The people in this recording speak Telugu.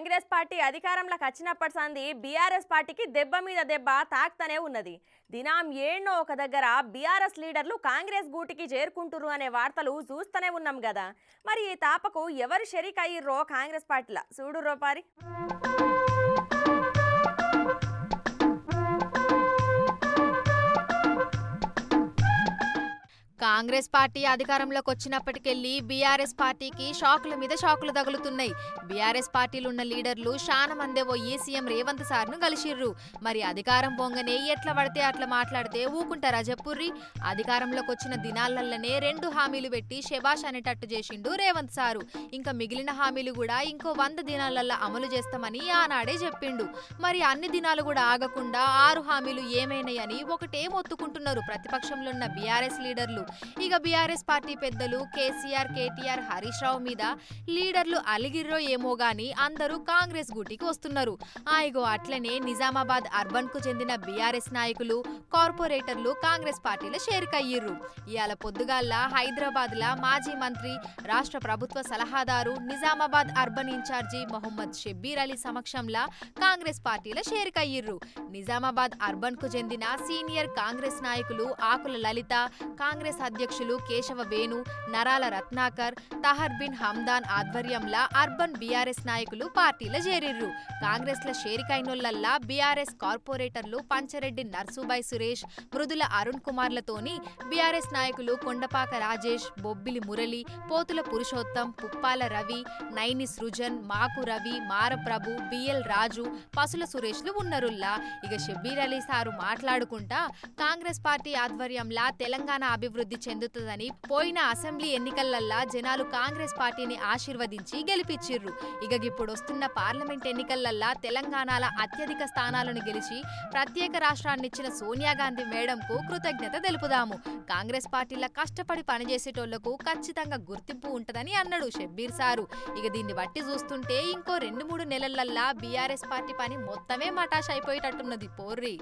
కాంగ్రెస్ పార్టీ అధికారంలోకి వచ్చినప్పటి సంది బీఆర్ఎస్ పార్టీకి దెబ్బ మీద దెబ్బ తాకుతూనే ఉన్నది. దినం ఏడ్నో ఒక దగ్గర బీఆర్ఎస్ లీడర్లు కాంగ్రెస్ గూటికి చేరుకుంటురు అనే వార్తలు చూస్తూనే ఉన్నాం కదా. మరి ఈ తాపకు ఎవరు షరీక్ అయ్యిర్రో కాంగ్రెస్ పార్టీలా చూడుర్రో పారి. కాంగ్రెస్ పార్టీ అధికారంలోకి వచ్చినప్పటికెళ్లి బీఆర్ఎస్ పార్టీకి షాకుల మీద షాకులు తగులుతున్నాయి. బీఆర్ఎస్ పార్టీలో ఉన్న లీడర్లు చాలా మందే పోయి సీఎం రేవంత్ సార్ను కలిసిర్రు. మరి అధికారం పొంగనే ఎట్లా పడితే అట్లా మాట్లాడితే ఊకుంటారా చెప్పుర్రి. అధికారంలోకి వచ్చిన దినాలల్లనే 2 హామీలు పెట్టి శబాష్ అనేటట్టు చేసిండు రేవంత్ సారు. ఇంకా మిగిలిన హామీలు కూడా ఇంకో 100 దినాలల్లా అమలు చేస్తామని ఆనాడే చెప్పిండు. మరి అన్ని దినాలు కూడా ఆగకుండా 6 హామీలు ఏమైనాయని ఒకటే మొత్తుకుంటున్నారు ప్రతిపక్షంలో ఉన్న బీఆర్ఎస్ లీడర్లు. ఇక బీఆర్ఎస్ పార్టీ పెద్దలు కేసీఆర్, కేటీఆర్, హరీష్ రావు మీద లీడర్లు అలిగిర్రో ఏమో గాని అందరూ కాంగ్రెస్ గూటికి వస్తున్నారు. ఇగో అట్లనే నిజామాబాద్ అర్బన్ కు చెందిన బీఆర్ఎస్ నాయకులు, కార్పొరేటర్లు కాంగ్రెస్ పార్టీలో చేరికయ్యిర్రు. ఇవాళ పొద్దుగాల హైదరాబాద్ లా మాజీ మంత్రి, రాష్ట్ర ప్రభుత్వ సలహాదారు, నిజామాబాద్ అర్బన్ ఇన్ఛార్జి మొహమ్మద్ షబ్బీర్ అలీ సమక్షంలో కాంగ్రెస్ పార్టీలో చేరికయ్యిర్రు. నిజామాబాద్ అర్బన్ కు చెందిన సీనియర్ కాంగ్రెస్ నాయకులు ఆకుల లలిత, కాంగ్రెస్ అధ్యక్షులు కేశవ వేణు, నరాల రత్నాకర్, తహర్ బిన్ హమ్దాన్ ఆధ్వర్యంలో అర్బన్ బీఆర్ఎస్ నాయకులు పార్టీలో చేరిర్రు. కాంగ్రెస్ లో చేరికైనోళ్లల్లా బీఆర్ఎస్ కార్పొరేటర్లు పంచరెడ్డి నర్సుబాయ్ సురేష్, మృదుల అరుణ్ కుమార్లతోని బీఆర్ఎస్ నాయకులు కొండపాక రాజేష్, బొబ్బిలి మురళి, పోతుల పురుషోత్తం, పుప్పాల రవి, నైని సృజన్, మాకు రవి, మారప్రభు, బిఎల్ రాజు, పసుల సురేష్లు ఉన్నరుల్లా. ఇక షబ్బీర్ అలీ సారు మాట్లాడుకుంటా కాంగ్రెస్ పార్టీ ఆధ్వర్యంలో తెలంగాణ అభివృద్ధి చెందుతుందని, పోయిన అసెంబ్లీ ఎన్నికలల్లా జనాలు కాంగ్రెస్ పార్టీని ఆశీర్వదించి గెలిపించిర్రు. ఇక ఇప్పుడు వస్తున్న పార్లమెంట్ ఎన్నికలల్లా తెలంగాణలో అత్యధిక స్థానాలను గెలిచి ప్రత్యేక రాష్ట్రాన్నిచ్చిన సోనియా గాంధీ మేడంకు కృతజ్ఞత తెలుపుదాము. కాంగ్రెస్ పార్టీలో కష్టపడి పనిచేసేటోళ్లకు ఖచ్చితంగా గుర్తింపు ఉంటదని అన్నాడు షబ్బీర్ సారు. ఇక దీన్ని బట్టి చూస్తుంటే ఇంకో 2-3 నెలలల్లా బీఆర్ఎస్ పార్టీ పని మొత్తమే మటాష్ అయిపోయేటట్టున్నది పోర్రి.